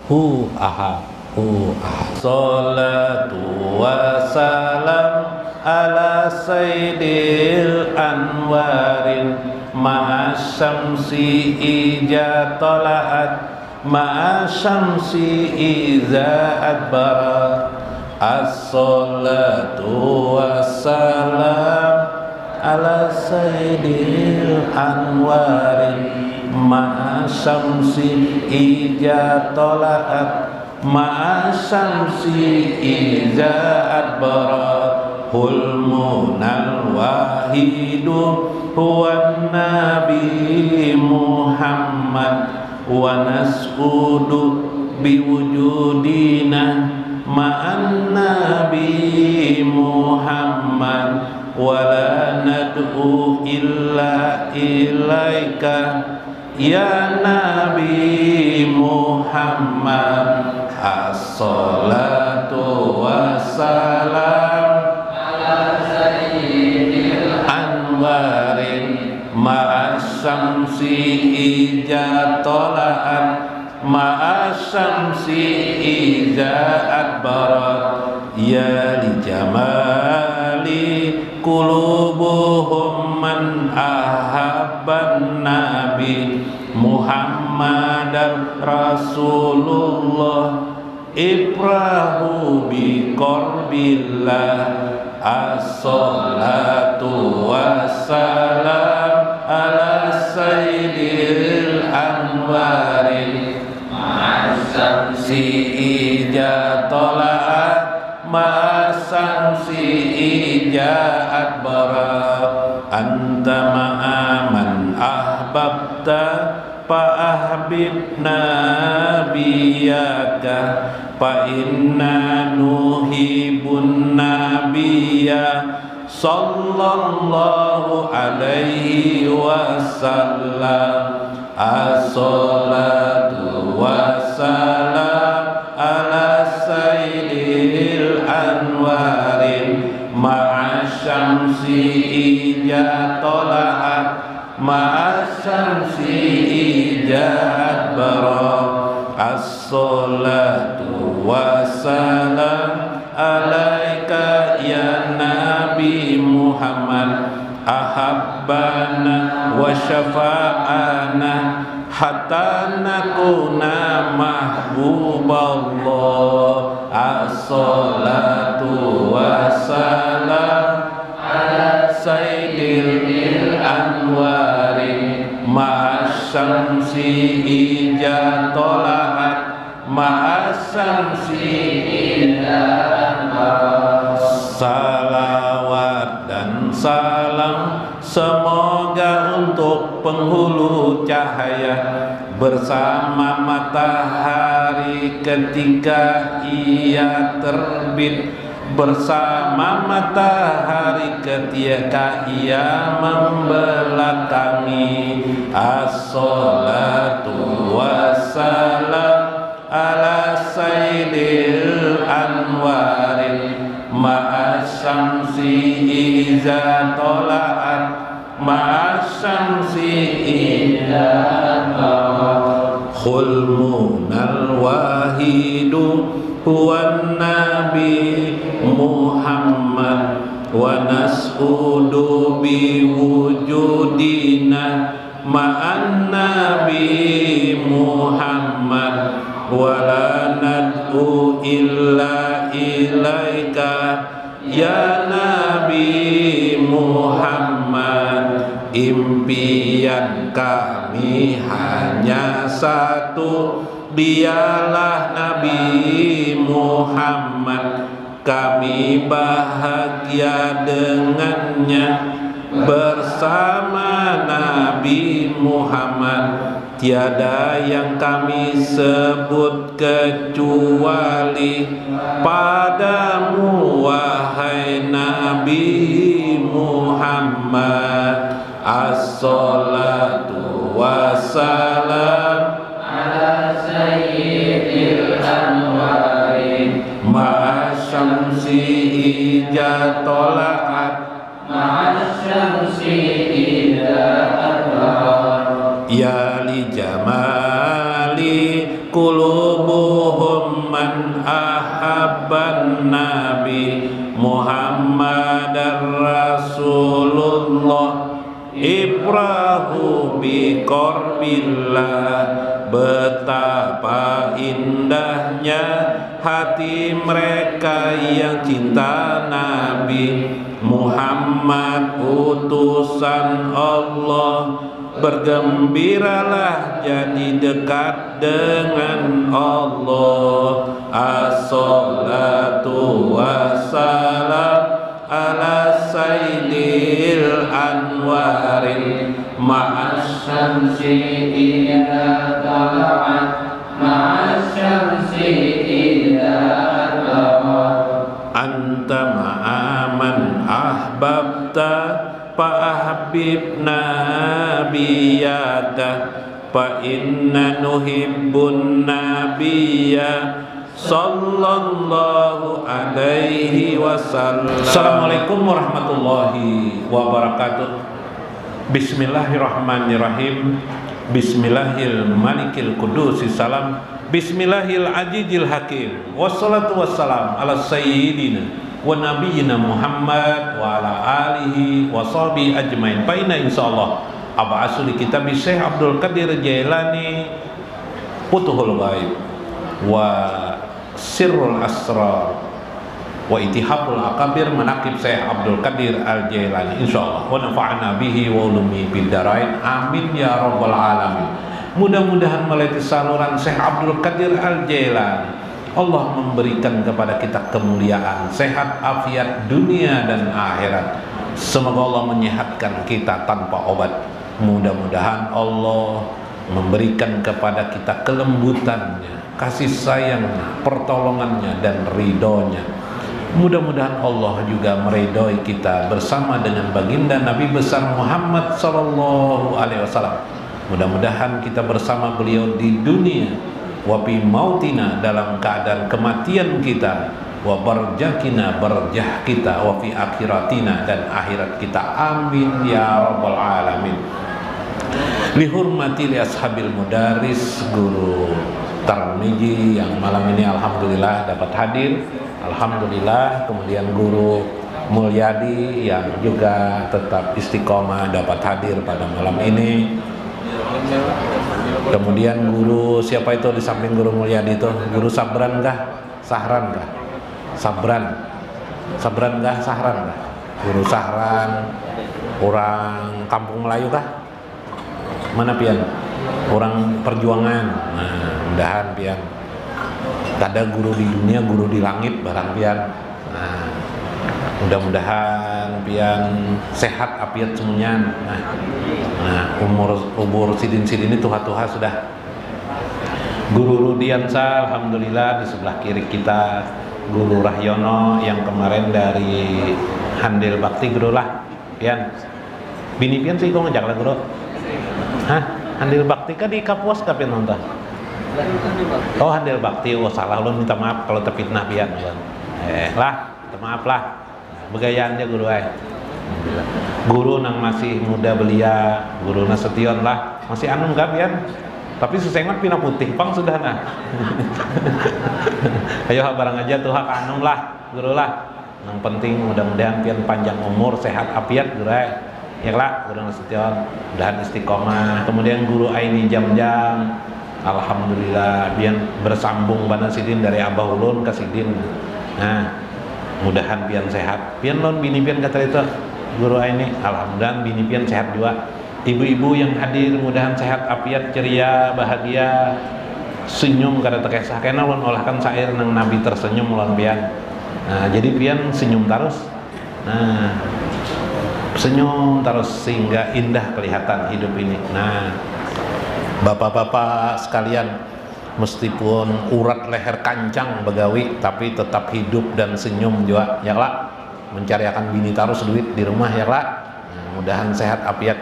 hu ahad hu ahad. Salatu wassalam ala sayyidil anwarin ma'asyamsi ija tola'at ma'asyamsi iza adbarat. As-salatu wassalam ala sayyidil anwarin ma'asyamsi ija tola'at ma'asyamsi iza adbarat. Hulmunal wahidu huwan nabi Muhammad wa nas'udu biwujudina ma'an nabi Muhammad wa la nad'u illa ilaika ya nabi Muhammad. As-salatu wassalam anwarin ma'asyamsi ija tola'at ma'asyamsi ija adbarat. Ya li jamali qulubuhum man ahabban nabi Muhammadan Rasulullah ibrahu bi qarbillah. As-salatu wassalam ala sayyidil anwarin ma'asyamsi ija tola'at ma'asyamsi ija adbarat. Anta ma'aman ahbabta fa'ahbib nabiyaka fa inna nuhibun nabiyya sallallahu alaihi wasallam. As-salatu wassalam ala sayyidil anwarin ma'asyamsi ija tola'at ma'asyamsi ija adbarat. As-salatu wassalam alaika ya nabi Muhammad ahabbana wa syafa'ana hatta nakuna mahbuballah. As-salatu wassalam ala sayyidil anwarin ma'asyamsi ija tola'at ma'asyamsi ija adbarat. Salawat dan salam semoga untuk penghulu cahaya bersama matahari ketika ia terbit, bersama matahari ketika ia membelakangi. As-salatu wassalam ala sayyidil anwarin ma'asyamsi iza tola'at ma'asyamsi iza adbarat. Khulmunal wahidu huwan nabi Muhammad wa nas'udu biwujudina ma'an nabi Muhammad wa la nad'u illa ilaika ya nabi Muhammad. Impian kami hanya satu, dialah Nabi Muhammad. Kami bahagia dengannya bersama Nabi Muhammad. Tiada yang kami sebut kecuali padamu wahai Nabi Muhammad. As-salatu wassalam ala sayyidil anwarin ma'asyamsi ija tola'at ma'asyamsi ija adbarat. Ya li jamali qulubu kulluhum man ahabban nabi Muhammadar Rasulullah ibrahu bi korbillah. Betapa indahnya hati mereka yang cinta Nabi Muhammad utusan Allah. Bergembiralah jadi dekat dengan Allah. As-salatu wassalam ala sayyidil anwarin ma'asyamsi idha tala'at ma'asyamsi idha tala'at. Anta ma'aman ahbabta fa'ahbib nabiyata fa inna nuhibbun nabiyya sallallahu alaihi wasallam. Assalamualaikum warahmatullahi wabarakatuh. Bismillahirrahmanirrahim. Bismillahil malikil qudusis salam. Bismillahil ajijil hakim. Wassalatu wassalam ala sayyidina wa nabiyyina Muhammad wa ala alihi wa sahbihi ajmain. Fa inna insyaallah ab'asu li kitab Syekh Abdul Qadir Jailani Futuhul Ghaib wa Sirrul Asrar wa Ittihabul Akabir Manaqib Syekh Abdul Qadir Al-Jailani insyaallah wa nafa'ana bihi wa ulumi bid darain amin ya rabbal alamin. Mudah-mudahan melalui saluran Syekh Abdul Qadir Al-Jailani Allah memberikan kepada kita kemuliaan, sehat, afiat dunia dan akhirat. Semoga Allah menyehatkan kita tanpa obat. Mudah-mudahan Allah memberikan kepada kita kelembutannya, kasih sayangnya, pertolongannya dan ridhonya. Mudah-mudahan Allah juga meridhoi kita bersama dengan baginda Nabi besar Muhammad sallallahu alaihi wasallam. Mudah-mudahan kita bersama beliau di dunia, wa fi mautina dalam keadaan kematian kita, wa barjakina barjah kita, wa fi akhiratina dan akhirat kita. Amin ya rabbal alamin. Lihurmati li ashabil mudaris guru Tarmiji yang malam ini alhamdulillah dapat hadir. Alhamdulillah. Kemudian guru Mulyadi yang juga tetap istiqomah dapat hadir pada malam ini. Kemudian guru siapa itu di samping guru Mulyadi itu? Guru Sabran kah? Sahran kah? Sabran kah? Sahran kah? Guru Sahran orang Kampung Melayu kah? Mana pian? Orang perjuangan. Nah, mudahan pian. Ada guru di dunia, guru di langit barang pian. Nah, mudah-mudahan pian sehat apiat semuanya. Nah, umur sidin-sidin ini tuha-tuha sudah. Guru Rudiansa alhamdulillah di sebelah kiri kita. Guru Rahyono yang kemarin dari Handil Bakti guru lah pian. Bini pian sih kok ngajak lah guru. Hah? Handil Bakti kan di Kapuas ka pian nonton. Oh Handil Bakti, oh salah lu minta maaf kalau terfitnah pian. Lah, minta maaf lah. Begayaan dia guru guru nang masih muda belia, guru Nasution lah masih anu enggak pian, tapi sesengot pina putih pang sudah nah. Ayo barang aja tuh hak anu lah guru lah. Yang penting mudah-mudahan pian panjang umur, sehat afiat guru ya lah guru Nasution, mudahan istiqomah. Kemudian guru Aini Jam-Jam alhamdulillah pian bersambung bana sidin dari Abah Ulun ke sidin. Nah mudahan pian sehat. Pian non bini pian kata itu guru ini alhamdulillah bini pian sehat juga. Ibu-ibu yang hadir mudahan sehat afiat ceria bahagia senyum kada tekesah kena ulun olahkan sair nang nabi tersenyum ulun pian. Nah jadi pian senyum terus. Nah senyum terus sehingga indah kelihatan hidup ini. Nah bapak-bapak sekalian, meskipun urat leher kancang begawi tapi tetap hidup dan senyum juga ya lah, mencari akan bini terus duit di rumah ya lah. Nah, mudahan sehat afiat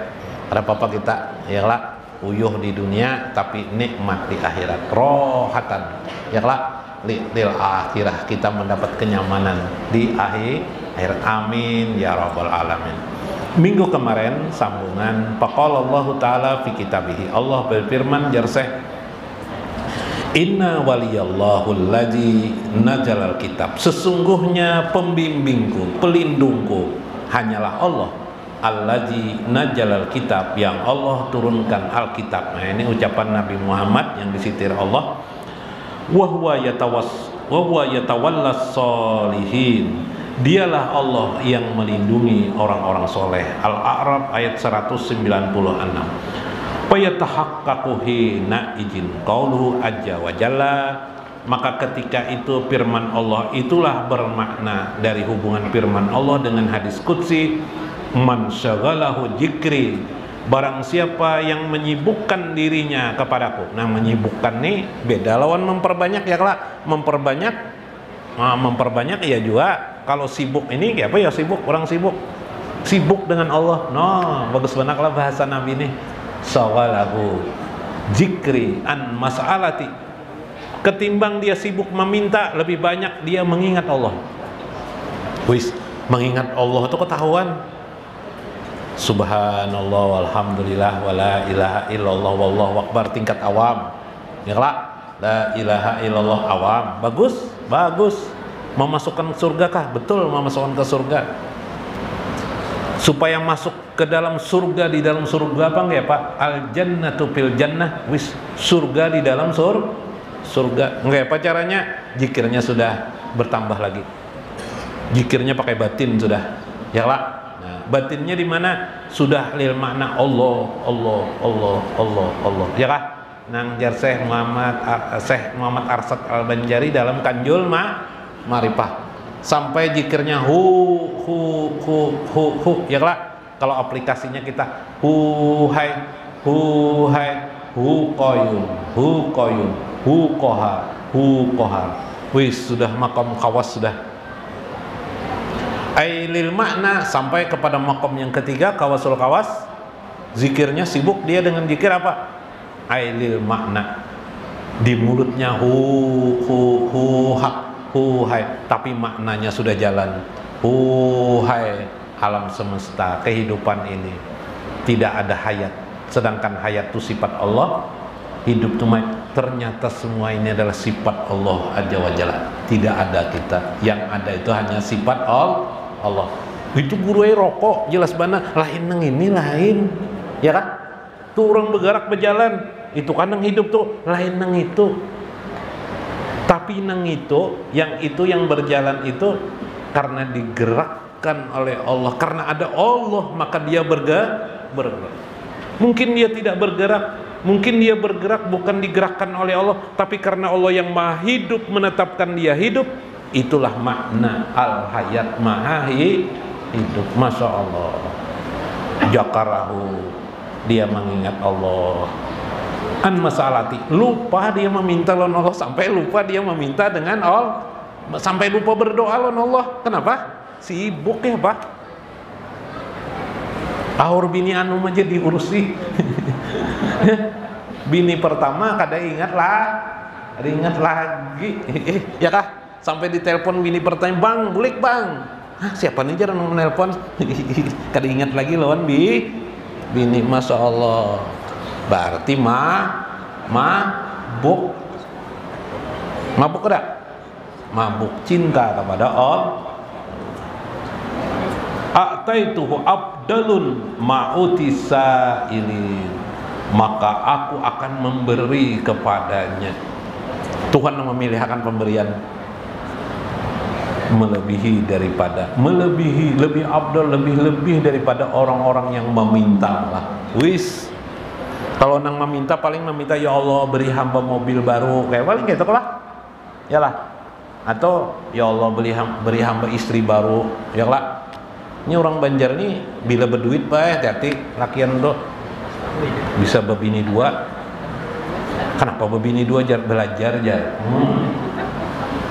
ada papa kita ya lah, uyuh di dunia tapi nikmat di akhirat, rohatan ya lah, lil akhirah kita mendapat kenyamanan di akhirat. Amin ya rabbal alamin. Minggu kemarin sambungan faqala Allah taala fi kitabih, Allah berfirman jarseh Inna waliyallahu alladzi nazalal kitab. Sesungguhnya pembimbingku, pelindungku hanyalah Allah. Alladzi nazalal kitab, yang Allah turunkan Alkitab. Nah, ini ucapan Nabi Muhammad yang disitir Allah. Wa huwa yatawallas sholihin. Dialah Allah yang melindungi orang-orang soleh. Al-A'raf ayat 196. Fayatahaqqaqu hina izin qauluhu azza wa jalla. Maka ketika itu firman Allah itulah bermakna dari hubungan firman Allah dengan hadis qudsi, man syaghalahu dzikri, barang siapa yang menyibukkan dirinya kepadaku. Nah, menyibukkan nih beda lawan memperbanyak ya kelak. Memperbanyak ya juga. Kalau sibuk ini kayak apa ya, orang sibuk dengan Allah. Bagus banget lah bahasa Nabi nih. Syaghalahu dzikri an mas'alati, ketimbang dia sibuk meminta, lebih banyak dia mengingat Allah. Mengingat Allah itu ketahuan. Subhanallah walhamdulillah wala ilaha illallah wallahu akbar tingkat awam. Ya kelak, la ilaha illallah awam. Bagus. Memasukkan surga kah? Betul, memasukkan ke surga. Supaya masuk ke dalam surga, di dalam surga apa enggak ya Pak? Al jannatu fil jannah, surga di dalam surga. Enggak apa caranya? Zikirnya sudah bertambah lagi. Zikirnya pakai batin sudah. Ya lah. Nah, batinnya di mana? Sudah lil makna Allah. Ya kah? Nang jar Syekh Muhammad Arsad Al-Banjari dalam Kanjul Ma'rifah. Sampai zikirnya hu ya kelak. Kalau aplikasinya kita hu hai hu qayyum hu qahar. Sudah maqam khawas sudah. Ailil makna, sampai kepada maqam yang ketiga, kawasul kawas. Zikirnya sibuk dia dengan zikir apa? Ailil makna. Di mulutnya hai, tapi maknanya sudah jalan. Hai, alam semesta, kehidupan ini tidak ada hayat, sedangkan hayat itu sifat Allah. Hidup itu ternyata semua ini adalah sifat Allah Azza wa Jalla. Tidak ada kita, yang ada itu hanya sifat Allah. Itu guru rokok jelas bana lain nang ini lain, ya kan? Tuh orang bergerak berjalan, itu kan nang hidup tuh lain nang itu. Tapi nang itu yang berjalan itu karena digerakkan oleh Allah, karena ada Allah maka dia bergerak. Mungkin dia tidak bergerak, mungkin dia bergerak bukan digerakkan oleh Allah, tapi karena Allah yang maha hidup menetapkan dia hidup. Itulah makna al-hayat, maha hidup. Masya Allah. Jakarahu, dia mengingat Allah. An masalati, lupa dia meminta lawan Allah, sampai lupa dia meminta dengan Allah, sampai lupa berdoa lawan Allah. Kenapa? Sibuk ya Pak. Aur bini anu aja diurusi. Bini pertama kada ingat lagi. Ya kah? Sampai ditelepon bini pertama, "Bang, bulik Bang." Siapa nih jarang menelpon? Kada ingat lagi lawan bini. Masya Allah. Berarti mabuk ada? Mabuk cinta kepada Allah. Ataituhu abdalun ma'uti sa'ilin, maka aku akan memberi kepadanya. Tuhan memilihkan pemberian lebih abdal, lebih daripada orang-orang yang meminta lah. Kalau nang meminta paling meminta, ya Allah beri hamba mobil baru, kayak paling gitu lah, ya lah. Atau ya Allah beri hamba istri baru, ya lah. Ini orang Banjar nih bila berduit Pak, hati-hati lakian do bisa bebini dua. Kenapa bebini dua belajar jar?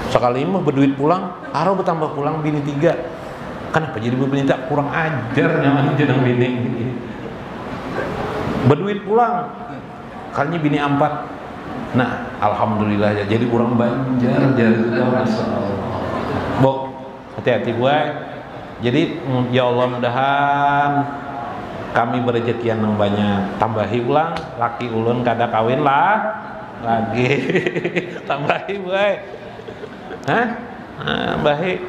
Sekali mah berduit pulang, harus bertambah pulang bini 3. Kenapa jadi bebini tak kurang ajar nyaman jeneng bini. Berduit pulang, kalinya bini 4. Nah, alhamdulillah ya, jadi orang Banjar jadi Bok, hati-hati buat. Jadi ya Allah, mudahan kami berezeki yang banyak. Tambahi ulang, laki ulun kada kawin lah lagi. Tambahi baik. Hah? Baik.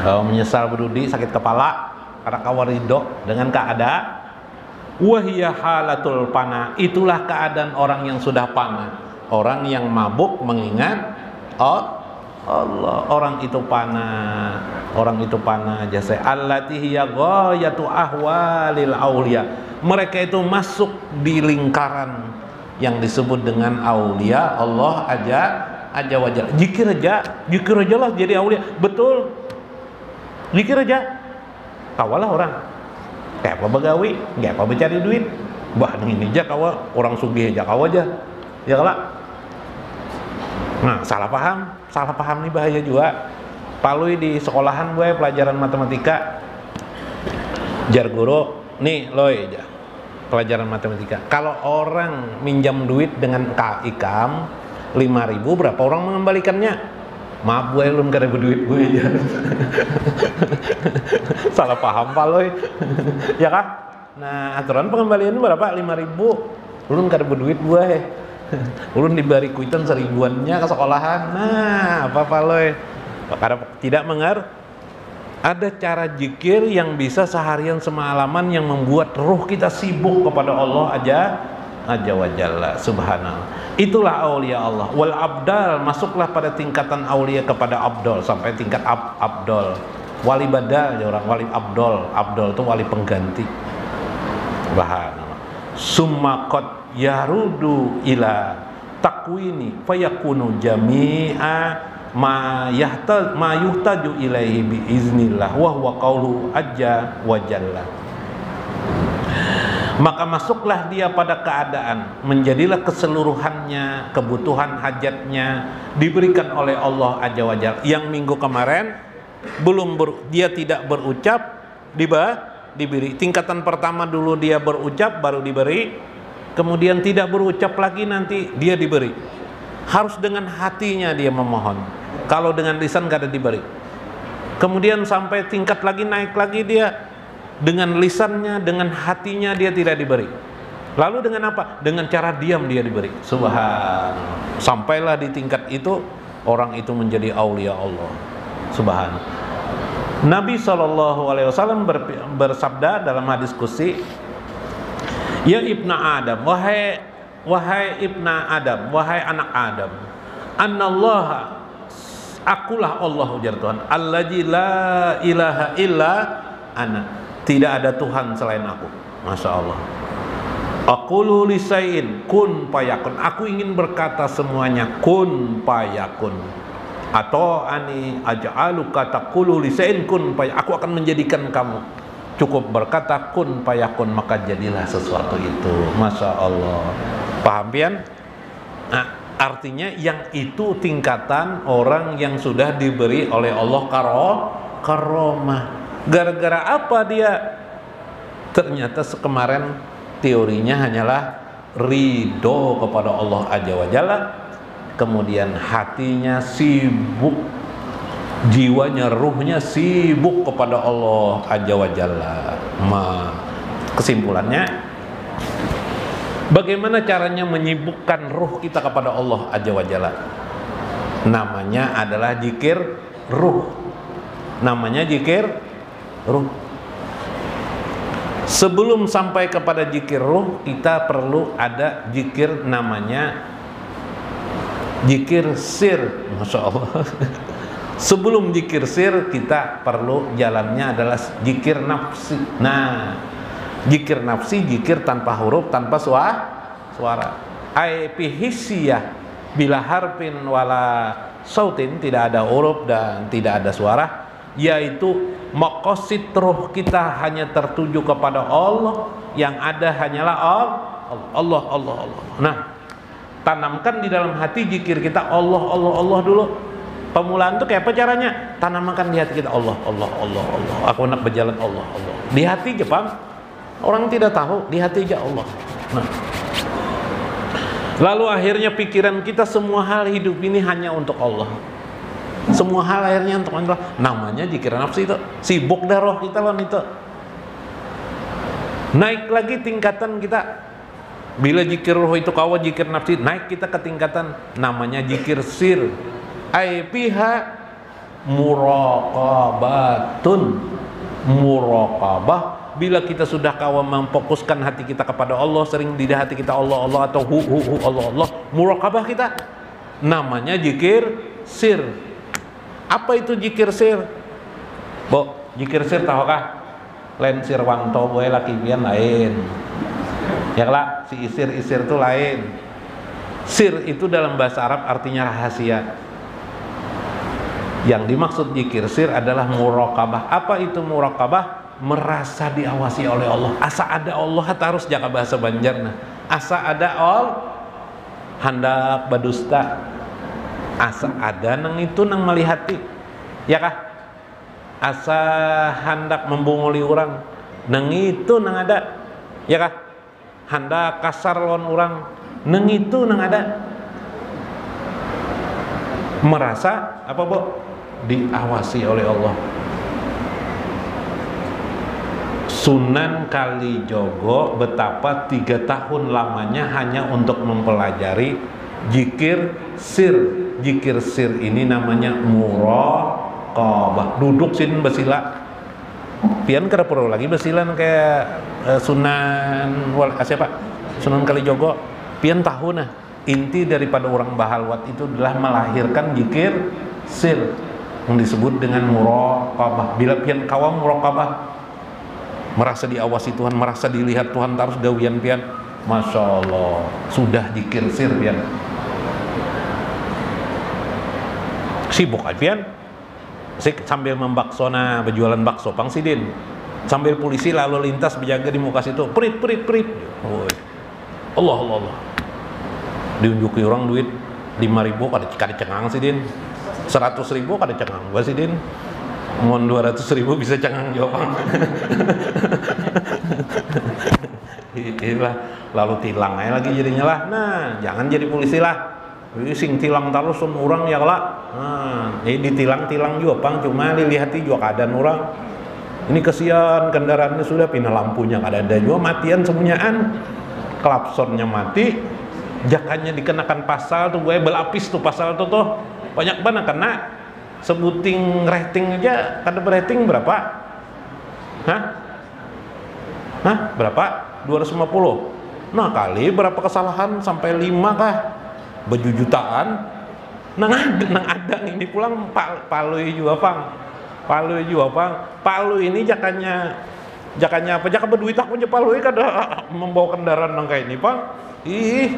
Kalau menyesal berudi sakit kepala karena kawarido dengan keadaan wahiyah halatul pana, itulah keadaan orang yang sudah pana, orang yang mabuk mengingat Allah, orang itu pana jasa allati hiya ghayatu ahwalil aulia, mereka itu masuk di lingkaran yang disebut dengan aulia Allah aja wajal. Zikir aja lah jadi aulia, betul. Zikir aja kawalah orang kayak apa begawi, kayak apa mencari duit, bah ini aja kawa orang sugih aja kawa aja ya kalak. Nah, salah paham nih bahaya juga. Palui di sekolahan gue pelajaran matematika, jar guru nih loy aja pelajaran matematika. Kalau orang minjam duit dengan ikam 5.000, berapa orang mengembalikannya? Maaf gue belum kada berduit gue aja. Salah paham palui. Ya kan? Nah, aturan pengembalian berapa? 5.000. Belum kada berduit gue. Ulun diberi kuitan 1.000-annya ke sekolahan. Nah, apa loy? Karena tidak ada cara zikir yang bisa seharian semalaman yang membuat ruh kita sibuk kepada Allah aja wajalla subhanallah. Itulah aulia Allah. Wal abdal, masuklah pada tingkatan aulia kepada abdal sampai tingkat abdal. Wali badal ya orang, wali abdal itu wali pengganti. Subhanallah. Summa qad yarudu ila takwini fayakunu jami'a ma yuhtaju ilaihi bi iznillah wa huwa qaulu ajja wa jalla. Maka masuklah dia pada keadaan menjadilah keseluruhannya, kebutuhan hajatnya diberikan oleh Allah Azza wa Jalla. Yang minggu kemarin dia tidak berucap, diberi. Tingkatan pertama dulu dia berucap baru diberi, kemudian tidak berucap lagi nanti dia diberi. Harus dengan hatinya dia memohon. Kalau dengan lisan gak ada diberi. Kemudian sampai tingkat lagi, naik lagi dia dengan lisannya, dengan hatinya dia tidak diberi. Lalu dengan apa? Dengan cara diam dia diberi. Subhanallah. Sampailah di tingkat itu orang itu menjadi aulia Allah. Subhanallah. Nabi SAW bersabda dalam hadis qudsi, ya ibna Adam, wahai ibna Adam, wahai anak Adam, annallaha, akulah Allah ujar Tuhan, allazi la ilaha illa ana, tidak ada Tuhan selain aku. Masya Allah. Aqulu lisain kun payakun, aku ingin berkata semuanya kun payakun, atau ani aj'aluka taqulu lisain kun payakun, aku akan menjadikan kamu cukup berkata kun payakun maka jadilah sesuatu itu. Masya Allah. Paham pian? Nah, artinya yang itu tingkatan orang yang sudah diberi oleh Allah karomah. Gara-gara apa dia? Ternyata kemarin teorinya hanyalah ridho kepada Allah Azza wa Jalla, kemudian hatinya sibuk, jiwanya, ruhnya sibuk kepada Allah Azza wa Jalla. Kesimpulannya, bagaimana caranya menyibukkan ruh kita kepada Allah Azza wa Jalla? Namanya adalah zikir ruh. Namanya zikir ruh. Sebelum sampai kepada zikir ruh, kita perlu ada zikir namanya zikir sir. Masya Allah. Sebelum zikir sir, kita perlu jalannya adalah zikir nafsi. Nah, zikir nafsi, zikir tanpa huruf, tanpa suara. Aipihisiyah bila harfin wala sautin, tidak ada huruf dan tidak ada suara, yaitu maqasid ruh kita hanya tertuju kepada Allah, yang ada hanyalah Allah. Nah, tanamkan di dalam hati zikir kita Allah dulu. Pemulaan itu kayak apa caranya? Tanamkan di hati kita Allah. Aku nak berjalan Allah. Di hati aja, Pak. Orang tidak tahu, di hati aja Allah. Nah, lalu akhirnya pikiran kita semua hal hidup ini hanya untuk Allah. Semua hal akhirnya untuk Allah. Namanya zikir nafsi itu. Sibuk dah roh kita loh itu. Naik lagi tingkatan kita. Bila jikir roh itu kawa jikir nafsi, naik kita ke tingkatan namanya jikir sir. Ai pihak muraqabatun. Muraqabah, bila kita sudah kawa memfokuskan hati kita kepada Allah, sering di hati kita Allah Allah atau hu Allah Allah, muraqabah kita namanya jikir sir. Apa itu jikir sir? Bo, jikir sir tahukah? Lain sirwanto boy laki pian lain. Ya lah, si isir itu lain. Sir itu dalam bahasa Arab artinya rahasia. Yang dimaksud jikir sir adalah muraqabah. Apa itu muraqabah? Merasa diawasi oleh Allah. Asa ada Allah harus jaga bahasa Banjarna. Asa ada all handak badusta. Asa ada nang itu nang melihati. Ya kah? Asa hendak membunguli orang, nang itu nang ada. Ya kah? Hendak kasar lawan orang, nang itu nang ada. Merasa apa, Bu? Diawasi oleh Allah. Sunan Kalijogo betapa 3 tahun lamanya hanya untuk mempelajari jikir sir. Jikir sir ini namanya muraqabah. Duduk sin basila. Pian kada perlu lagi basilan kayak Sunan siapa? Sunan Kalijogo. Pian tahu nah, inti daripada orang bahalwat itu adalah melahirkan jikir sir yang disebut dengan muraqabah. Bila pian kawam muraqabah, merasa diawasi Tuhan, merasa dilihat Tuhan, terus gawian pian, Masya Allah, sudah jikir sir pian. Sibuk aja pian, sambil membaksona, berjualan bakso pangsidin, sambil polisi lalu lintas berjaga di muka situ, perit. Allah, diunjuki orang duit 5.000 kada cengang sidin, 100.000 kada cengang gua sidin, mohon 200.000 bisa cengang jawab. Itulah, lalu tilang aja lagi jadinya lah. Nah, jangan jadi polisi lah. Sing tilang terus orang ya lah. Nah, jadi ditilang juga pang, cuma dilihati juga keadaan orang. Ini kesian kendaraannya sudah pindah lampunya kada ada juga, matian semuanyaan. Klapsonnya mati, jakanya dikenakan pasal tuh, gue belapis tuh pasal tuh banyak banget kena. Sebuting rating aja kada berating berapa? Hah? Berapa? 250. Nah, kali berapa kesalahan sampai 5 kah? Berjujutaan. Nang ada ini pulang palui juga pang. Palu ini jakanya apa? Jaka berduit aku aja palui kada membawa kendaraan nang kayak ini pang. Ih,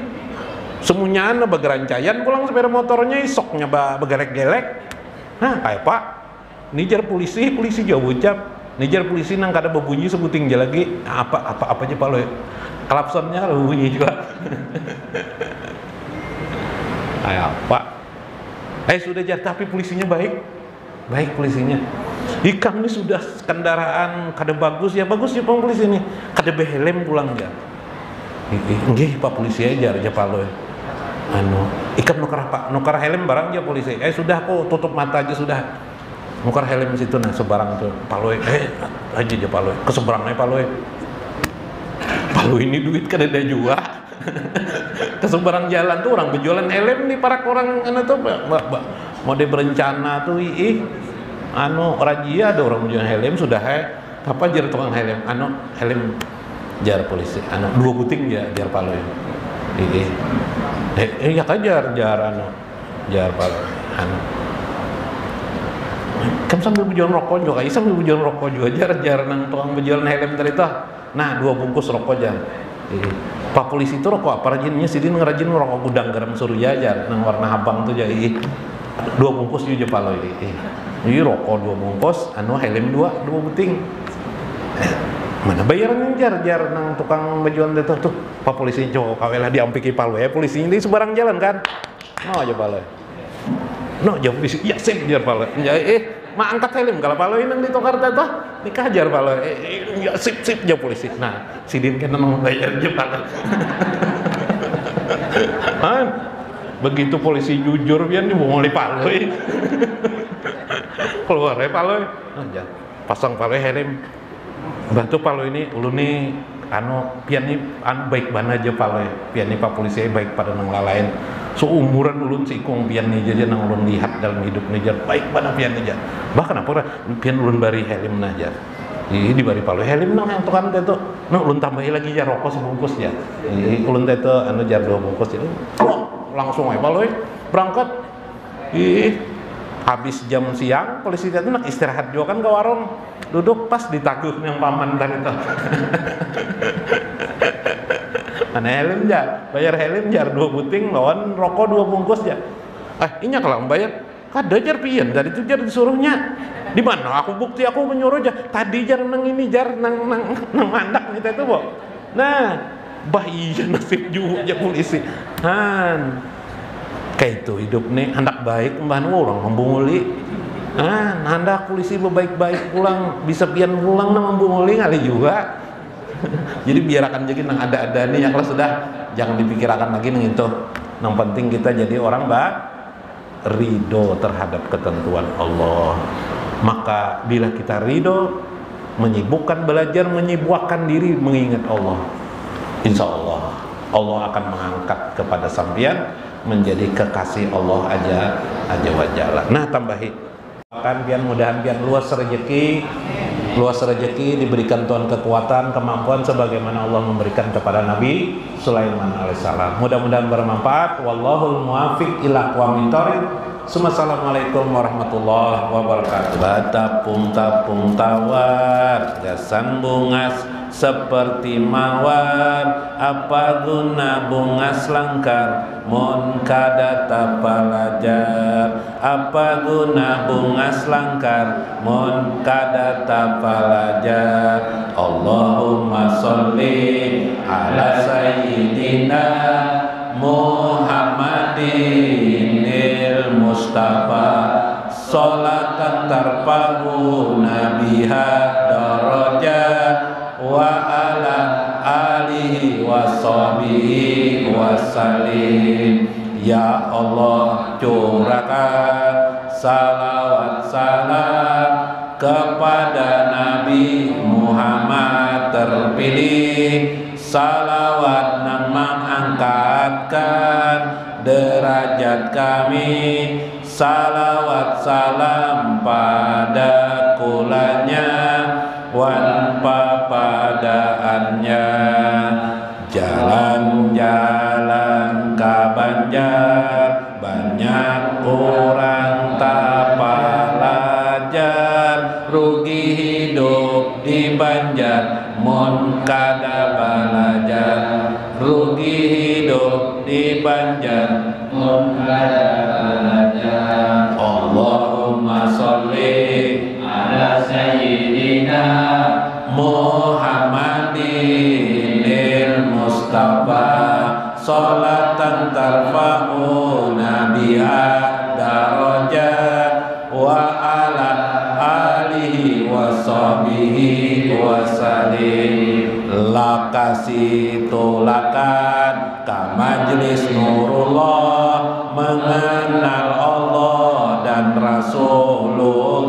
semuanya begerancayan pulang sepeda motornya, isoknya begerek-gelek. Nah, kayak Pak, nijar polisi jauh ucap, nijar polisi nang kada berbunyi sebuting aja lagi. Apa aja Pak lo? Klapsonnya berbunyi juga. Kayak Pak. Sudah jar, tapi polisinya baik polisinya. Kami sudah kendaraan kada bagus ya Pak polisi ini. Kada behelm pulang jar. Nggih Pak polisi aja Pak lo. Ikan nukar helm barang aja polisi. Sudah kok tutup mata aja sudah. Nukar helm situ nah sebarang tuh. Paloi aja paloi. Keseberangnya paloi. Paloi ini duit kada ada juga. Keseberang jalan tuh orang berjualan helm nih para orang tuh mau berencana tuh rajia ada orang berjualan helm sudah apa jar tukang helm helm jar polisi 2 puting jar paloi. Ya kajar jar paloi kan sambil berjualan rokok juga jar nang tukang berjualan helm tadi tuh. Nah 2 bungkus rokok jar. Pak polisi itu rokok apa rajinnya sidin ngerajin rokok gudang garam surya jar nang warna abang tuh jadi 2 bungkus juga paloi. Ini rokok 2 bungkus helm 2 puting. Mana bayarannya jar nang tukang berjualan itu tuh Pak polisi coba kawelah diampiki paloi polisinya di sebarang jalan kan. Aja paloi. Jauh polisi ya sip jar paloi. Mak angkat helm kalau paloi nang di Tokarta tuh dikajar paloi. Ya sip jauh polisi. Nah, sidin kan nang bayar je paloi. Begitu polisi jujur pian dimulai paloi. Keluar paloi. Pasang paloi helm. Batu paloi ini ulun nih pian ni baik bana aja pale pian ni pak polisi baik pada nang lalain seumuran ulun sikung pian ni aja nang ulun lihat dalam hidup ni jar baik bana pian ni jar bahkan apa pian ulun bari helm na jar di bari pale helm nang yang tukan teto nang ulun tambahi lagi jar rokok sebungkus jar ulun teto jar 2 bungkus jar langsung aja pale berangkat habis jam siang polisi itu nak istirahat juga kan ke warung duduk pas ditagih yang paman tadi itu mana helm jar bayar helm jar 2 buting lawan rokok 2 bungkus jar ini kalau bayar kada jar pian dari itu jar disuruhnya di mana aku bukti aku menyuruh jar tadi jar nang ini jar nang mandak kita itu bo nah iya nasib juga jar polisi kayak itu hidup nih hendak baik mbah orang membunguli hendak polisi baik-baik pulang bisa pian pulang nang membunguli kali juga jadi biarkan jadi nang ada nih yang sudah jangan dipikirkan lagi nang itu yang penting kita jadi orang ridho terhadap ketentuan Allah maka bila kita ridho menyibukkan belajar menyibukkan diri mengingat Allah insya Allah akan mengangkat kepada sampean menjadi kekasih Allah aja wajalla. Nah tambahi kan pian mudahan pian luas rezeki diberikan Tuhan kekuatan kemampuan sebagaimana Allah memberikan kepada Nabi Sulaiman alaihissalam. Mudah-mudahan bermanfaat. Wallahul muwaffiq ila aqwamit thoriq. Assalamualaikum warahmatullahi wabarakatuh. Batapung-tapung tawar gasan bungas seperti mawar apa guna bungas langkar mun kada tapalajar apa guna bungas langkar mun kada tapalajar Allahumma sholli ala sayyidina Muhammadin Mustafa sholatan tarfa'u nabiha darajat wa ala alihi wa sahbihi wa salim ya Allah curahkan salawat salam kepada Nabi Muhammad terpilih salawat nang mengangkatkan derajat kami salawat salam pada kulanya wan papadaannya jalan-jalan ke Banjar banyak orang tak belajar rugi hidup di Banjar mun kada belajar rugi hidup di Banjar mun kada belajar Allahumma sholli ala sayyidina Muhammadin Mustafa sholatan tarfa'una biha darajat wa ala alihi wa sahbihi wa salim lakasi tulakan ka majlis nurullah mengenal Allah dan Rasulullah